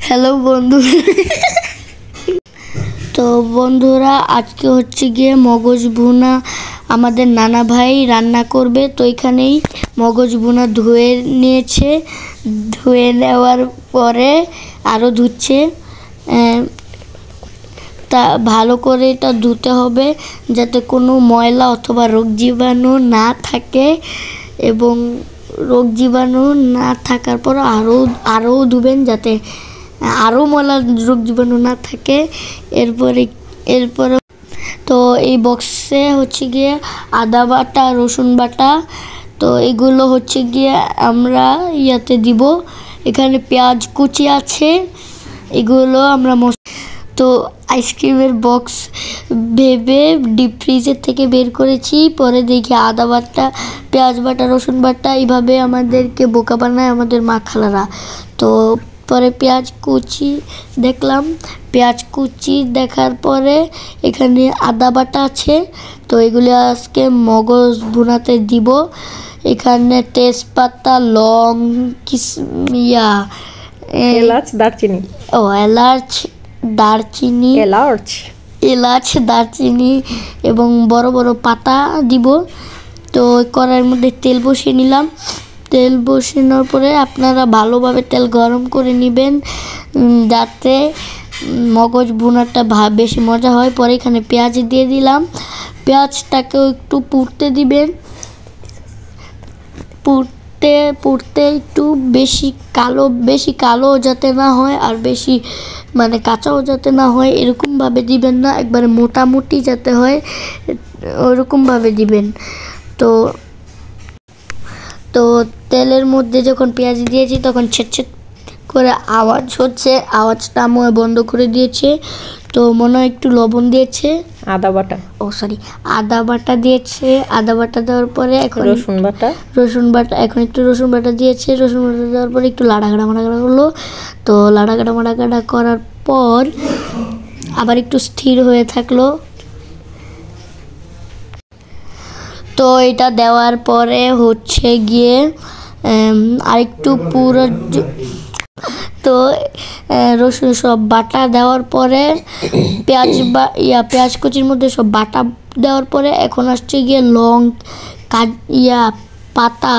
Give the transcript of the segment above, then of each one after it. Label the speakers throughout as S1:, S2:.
S1: Hello বন্ধু। তো বন্ধুরা আজকে হচ্ছে গিয়ে মগজ ভুনা আমাদের নানা ভাই রান্না করবে। তো এখানেই মগজ ভুনা ধুয়ে নিয়েছে, ধুয়ে নেওয়ার পরে আরও ধুচ্ছে। তা ভালো করে এটা ধুতে হবে যাতে কোনো ময়লা অথবা রোগ জীবাণু না থাকে, এবং রোগ জীবাণু না থাকার পর আরও ধুবেন যাতে আরও ময়লা রোগ জীবাণু না থাকে। এরপরে তো এই বক্সে হচ্ছে গিয়ে আদা বাটা, রসুন বাটা, তো এগুলো হচ্ছে গিয়ে আমরা ইয়াতে দিব। এখানে পেঁয়াজ কুচি আছে, এগুলো আমরা তো আইসক্রিমের বক্স ভেবে ডিপ ফ্রিজের থেকে বের করেছি। পরে দেখি আদা বাটা, পেঁয়াজ বাটা, রসুন বাটা, এইভাবে আমাদেরকে বোকা বানায় আমাদের মা খালারা। তো পরে পেঁয়াজ কুচি দেখলাম, পেঁয়াজ কুচি দেখার পরে এখানে আদা বাটা আছে, তো এগুলি আজকে মগজ ভুনাতে দিব। এখানে তেজপাতা, লং,
S2: এলাচ, দারচিনি,
S1: এলাচ, দারচিনি এবং বড় বড় পাতা দিব। তো কড়াইয়ের মধ্যে তেল বসিয়ে নিলাম। তেল বসানোর পরে আপনারা ভালোভাবে তেল গরম করে নেবেন যাতে মগজ ভুনাটা বেশি মজা হয়। পরে এখানে পেঁয়াজ দিয়ে দিলাম, পেঁয়াজটাকেও একটু পুড়তে দিবেন। পুড়তে একটু বেশি কালো যাতে না হয় আর বেশি কাঁচাও যাতে না হয়, এরকমভাবে দিবেন না, একবারে মোটামুটি যাতে হয় ওরকমভাবে দিবেন। তো তেলের মধ্যে যখন পেঁয়াজ দিয়েছি তখন ছেট করে আওয়াজ হচ্ছে, আওয়াজটা আমি বন্ধ করে দিয়েছে। তো মনে হয় একটু লবণ দিয়েছে, আদা বাটা দিয়েছে। আদা বাটা দেওয়ার পরে এখন রসুন বাটা এখন একটু রসুন বাটা দিয়েছে। রসুন বাটা দেওয়ার পরে একটু লাড়াগাড়া করলো। তো লাড়াগাড়া করার পর আবার একটু স্থির হয়ে থাকলো। তো এটা দেওয়ার পরে হচ্ছে গিয়ে আরেকটু পুরো, তো রসুন সব বাটা দেওয়ার পরে পেঁয়াজ কুচির মধ্যে সব বাটা দেওয়ার পরে এখন আসছে গিয়ে লং, পাতা,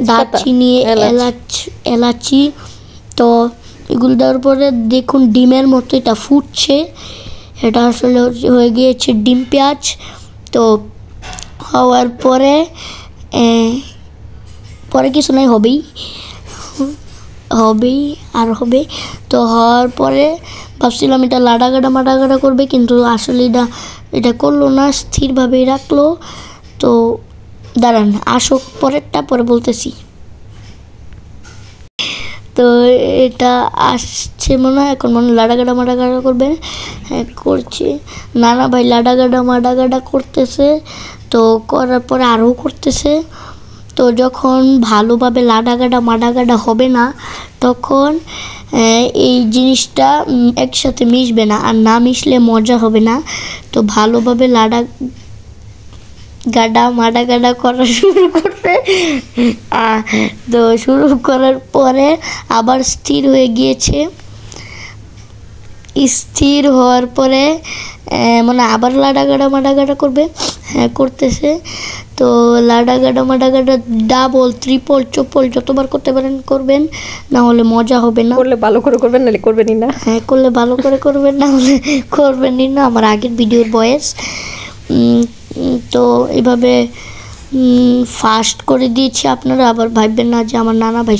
S1: দারচিনি, এলাচি, তো এগুলো দেওয়ার পরে দেখুন ডিমের মতো এটা ফুটছে। এটা আসলে হয়ে গিয়েছে ডিম পেঁয়াজ। তো হওয়ার পরে কিছু নাই, হবেই আর হবে। তো হওয়ার পরে ভাবছিলাম এটা লাড়াগাড়া করবে, কিন্তু আসলে এটা করলো না, স্থিরভাবেই রাখলো। তো দাঁড়ান, আসুক পরেরটা, পরে বলতেছি। তো এটা আসছে মনে হয়, এখন মনে হয় লাড়াগাড়া করবে। হ্যাঁ, করছে নানা ভাই, লাড়াগাড়া করতেছে। তো করার পরে আরও করতেছে। তো যখন ভালোভাবে লাড়াগাড়া হবে না, তখন এই জিনিসটা একসাথে মিশবে না, আর না মিশলে মজা হবে না। তো ভালোভাবে মাডাগাডা করা শুরু করবে। তো শুরু করার পরে আবার স্থির হয়ে গিয়েছে। স্থির হওয়ার পরে আবার লাড়াগাড়া করবে। হ্যাঁ, করতেছে। তো লাড়াগাড়া ডাবল, ট্রিপল, চোপল যতবার করতে পারেন করবেন, না হলে মজা হবে না।
S2: করলে ভালো করে করবেন, নাহলে করবেনই না।
S1: হ্যাঁ, করলে ভালো করে করবেন, না হলে করবেনই না। আমার আগের ভিডিওর বয়েস। তো এভাবে ফাস্ট করে দিয়েছি। আপনারা আবার ভাববেন না যে আমার নানা ভাই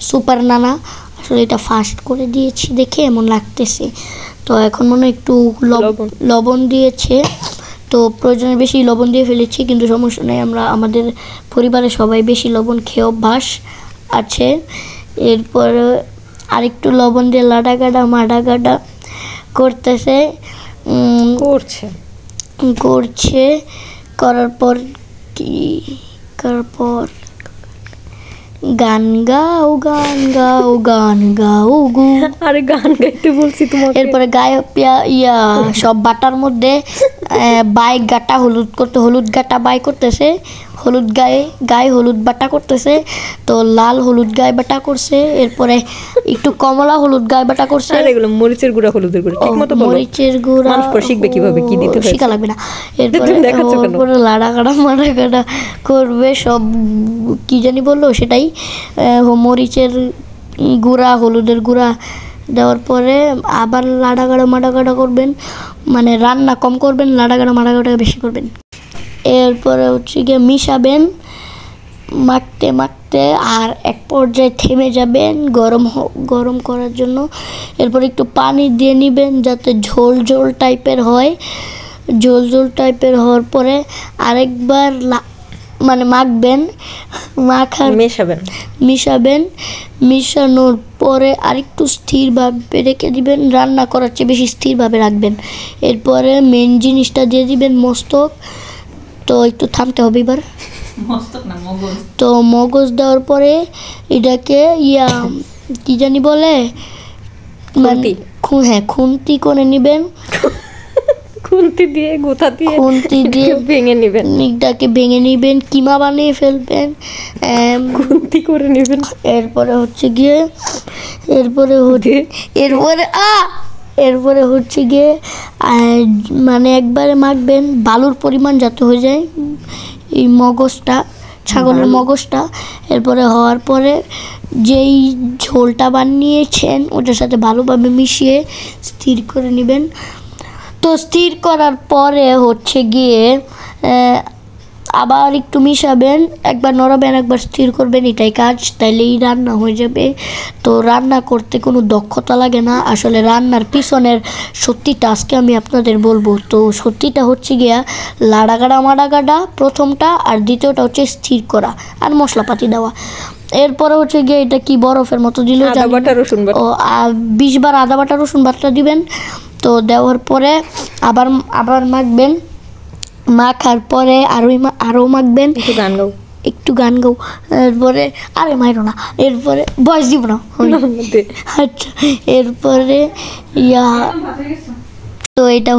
S1: সুপার নানা, আসলে এটা ফাস্ট করে দিয়েছি দেখে এমন লাগতেছে। তো এখন মনে হয় একটু লবণ দিয়েছে, তো প্রয়োজনে বেশি লবণ দিয়ে ফেলেছি, কিন্তু সমস্যা নেই, আমাদের পরিবারে সবাই বেশি লবণ খেয়ে অভ্যাস আছে। এরপর আরেকটু লবণ দিয়ে মাডাগাডা করছে। করার পর গান গাও গু।
S2: আরে গান গাইতে বলছি তোমাকে।
S1: এরপরে সব বাটার মধ্যে হলুদ গাটা বাই করতেছে। হলুদ গায়ে হলুদ বাটা করতেছে, তো লাল হলুদ গায়ে বাটা করছে, এরপরে একটু কমলা হলুদ গায়ে বাটা করছে।
S2: আর এগুলো মরিচের গুঁড়া, হলুদের গুঁড়া, ঠিকমতো বলো।
S1: মরিচের গুঁড়া
S2: মানুষ পরে শিখবে কিভাবে কি দিতে হয়,
S1: শিখা লাগবে না। এরপরে
S2: তুমি দেখাচ্ছ কেন?
S1: লাড়া কাটা করবে সব, কি জানি বললো সেটাই। মরিচের গুঁড়া, হলুদের গুঁড়া দেওয়ার পরে আবার মাড়া করবেন, মানে রান্না কম করবেন, মাড়া বেশি করবেন। এরপরে হচ্ছে গিয়ে মিশাবেন মাখতে আর এক পর্যায়ে থেমে যাবেন গরম করার জন্য। এরপর একটু পানি দিয়ে নেবেন যাতে ঝোল টাইপের হয়। ঝোল টাইপের হওয়ার পরে আরেকবার মানে মাখবেন, মিশাবেন। মিশানোর পরে আরেকটু স্থিরভাবে রেখে দিবেন, রান্না করার চেয়ে বেশি স্থিরভাবে রাখবেন। এরপরে মেন জিনিসটা দিয়ে দিবেন মস্তক। তো একটু থামতে হবে এবার, তো মগজ দেওয়ার পরে এটাকে কি জানি বলে, খুন্তি করে নেবেন,
S2: খুন্তি দিয়ে ভেঙে নেবেন,
S1: এটাকে ভেঙে নেবেন, কিমা বানিয়ে ফেলবেন,
S2: খুন্তি করে নেবেন।
S1: এরপরে হচ্ছে গিয়ে মানে একবারে মাখবেন, বালুর পরিমাণ যাতে হয়ে যায় এই মগজটা, ছাগলের মগজটা। এরপরে হওয়ার পরে যেই ঝোলটা বানিয়েছেন ওটার সাথে ভালোভাবে মিশিয়ে স্থির করে নেবেন। তো স্থির করার পরে হচ্ছে গিয়ে আবার একটু মিশাবেন, একবার নড়াবেন, একবার স্থির করবেন, এটাই কাজ, তাইলেই রান্না হয়ে যাবে। তো রান্না করতে কোনো দক্ষতা লাগে না, আসলে রান্নার পিছনের সত্যিটা আজকে আমি আপনাদের বলবো। তো সত্যিটা হচ্ছে গিয়া মাড়াগাড়া প্রথমটা, আর দ্বিতীয়টা হচ্ছে স্থির করা আর মশলাপাতি দেওয়া। এরপরে হচ্ছে গিয়ে এটা কি বরফের মতো দিল, 20 বার আদা বাটা রসুন বাটা দিবেন। তো দেওয়ার পরে আবার মাখবেন, মাখার পরে আরও মাখবেন, একটু গান গাও। এরপরে আরে মাইরো না, এরপরে বয়স দিব না। আচ্ছা, এরপরে তো এটা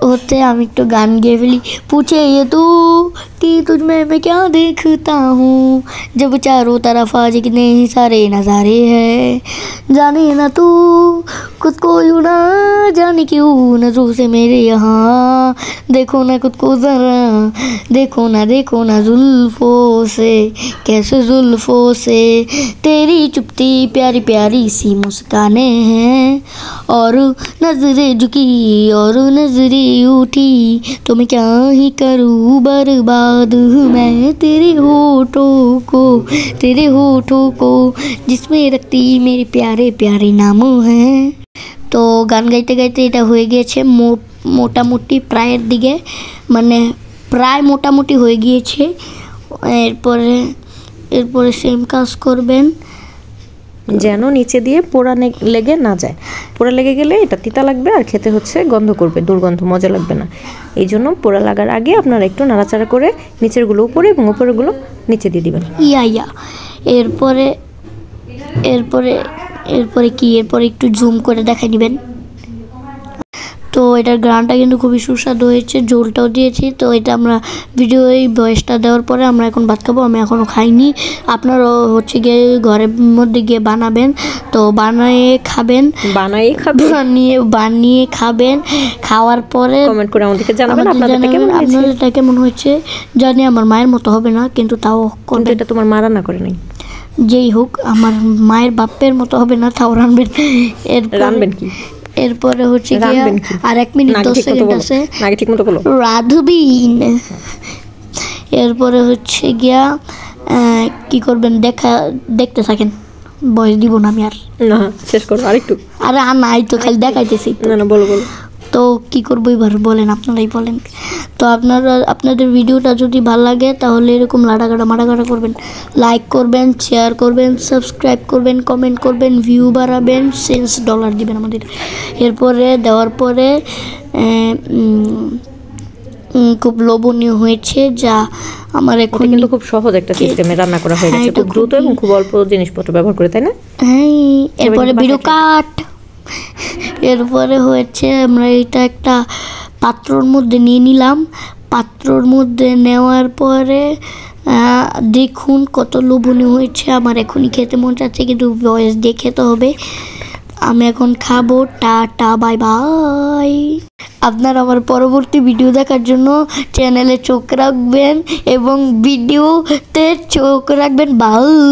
S1: হতে আমি একটু গান গেয়ে ফেলি। पूछे ये तू कि तुझ में मैं क्या देखता हूँ, जब चारों तरफ आज कितने सारे नज़ारे हैं, जाने ना तू खुद को यूँ ना जाने क्यों नजरों से मेरे यहाँ, देखो ना खुद को ज़रा, देखो ना जुल्फों से, कैसे जुल्फों से तेरी चुपती प्यारी प्यारी सी मुस्काने हैं, और नजरें झुकी और नजरें उठी, तो मैं क्या ही करूँ बर्बाद मैं तेरे होठों को जिसमें रखती मेरे प्यारे प्यारे नाम हैं। তো গান গাইতে এটা হয়ে গিয়েছে মোটামুটি প্রায়ের দিকে, মানে প্রায় মোটামুটি হয়ে গিয়েছে। এরপরে সেম কাজ করবেন
S2: যেন নিচে দিয়ে পোড়া লেগে না যায়। পোড়া লেগে গেলে এটা তিতা লাগবে আর খেতে হচ্ছে গন্ধ করবে, দুর্গন্ধ, মজা লাগবে না। এই জন্য পোড়া লাগার আগে আপনারা একটু নাড়াচাড়া করে নিচেরগুলো উপরে এবং উপরেরগুলো নিচে দিয়ে দিবেন।
S1: এরপরে একটু জুম করে দেখাই দিবেন। তো এটার গ্রানটা কিন্তু খুবই সুস্বাদু হয়েছে, ঝোলটাও দিয়েছি। তো এটা আমরা এই বয়সটা দেওয়ার পরে আমরা এখন ভাত খাবো। আমি এখনও খাইনি, আপনারাও হচ্ছে গিয়ে ঘরের মধ্যে গিয়ে বানাবেন। তো বানিয়ে খাবেন। খাওয়ার পরে
S2: কমেন্ট করে আমাদেরকে জানাবেন
S1: আপনাদেরটা কেমন হয়েছে। জানি আমার মায়ের মতো হবে না, কিন্তু তাও করবেন।
S2: এটা তোমার মা রান্না করে নাই,
S1: যেই হোক আমার মায়ের বাপের মতো হবে না, তাও রানবেন।
S2: রানবেন কি?
S1: এরপরে হচ্ছে গিয়া আর 1 মিনিট 10 সেকেন্ড আছে, রাঁধবিন। এরপরে হচ্ছে গিয়া কি করবেন দেখতে থাকেন, বয়স দিব না আমি আর,
S2: না শেষ করো আরেকটু।
S1: আরে নাই তো, খালি দেখাইতেছি।
S2: না বলো।
S1: তো কি করবো এবার বলেন, আপনারাই বলেন। তো আপনাদের ভিডিওটা যদি ভালো লাগে তাহলে এরকম মাড়াগাড়া করবেন, লাইক করবেন, শেয়ার করবেন, সাবস্ক্রাইব করবেন, কমেন্ট করবেন, ভিউ বাড়াবেন, $10 দিবেন আমাদের। এরপরে দেওয়ার পরে খুব লোভনীয় হয়েছে, যা আমার এখন
S2: কিন্তু খুব সহজ একটা সিস্টেমে রান্না করা হয়ে গেছে, খুব দ্রুত এবং খুব অল্প জিনিসপত্র ব্যবহার করে, তাই না?
S1: হ্যাঁ। এরপরে ভিডিও কাট। এরপরে হয়েছে আমরা এটা একটা পাত্রর মধ্যে নিয়ে নিলাম। পাত্রর মধ্যে নেওয়ার পরে দেখুন কত লোভনীয় হয়েছে। আমার এখনই খেতে মন চাচ্ছে, কিন্তু ভয়েস দিয়ে খেতে হবে। আমি এখন খাবো। Tata, bye bye. আপনারা আমার পরবর্তী ভিডিও দেখার জন্য চ্যানেলে চোখ রাখবেন এবং ভিডিওতে চোখ রাখবেন। বাই।